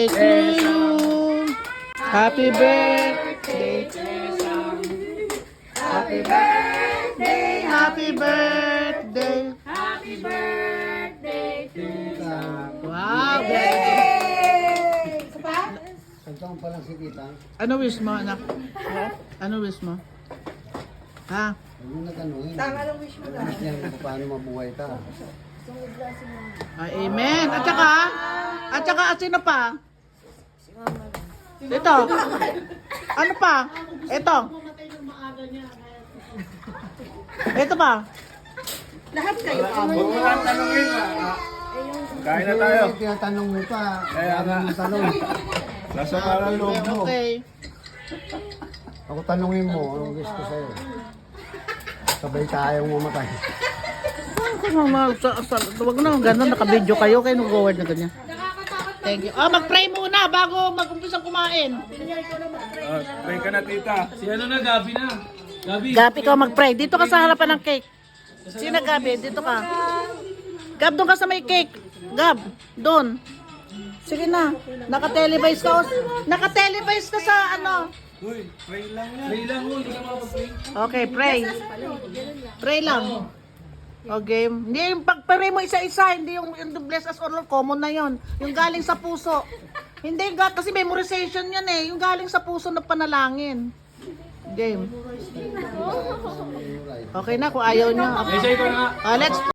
birthday to you. Happy birthday. Happy birthday. Happy birthday. Happy birthday to you. Wow. Saan pa lang si Tita? Ano wish mo, anak? Ano wish mo? Ha? Huwag mo nagtanungin. Tama lang wish mo lang. Wish niya kung paano mabuhay ka. Ay, amen. At saka, sino pa? Ito. Ano pa? Ito. Ito pa. Lahat kayo. Huwag mo lang tanungin. Kain na tayo. Hindi, tinatanong mo pa. Kaya nga. Tanong. Nasa parang loob mo. Okay. Ako tanungin mo, anong gusto ko sa'yo? Sabay tayong mamatay. Huwag na, gano'n, naka-video kayo, kayo nag-forward na ganyan. Thank you. Mag-pray muna bago mag-umpisang kumain. Pray ka na, tita. Si ano na, Gabi na. Gabi. Gab, ikaw mag-pray. Dito ka sa harapan ng cake. Sino Gabi? Dito ka. Gab, doon ka sa may cake. Gab, doon. Sige na. Naka-televise ka. Naka-televise ka sa ano. Uy, pray lang yan. Pray lang mo, hindi ka makapag-pray. Okay, pray. Pray lang. Okay. Hindi yung pag-pray mo isa-isa, hindi yung bless us all, common na yon. Yung galing sa puso. Hindi, kasi memorization yan eh. Yung galing sa puso na panalangin. Game. Okay na, kung ayaw nyo. Isa ikaw na nga. Let's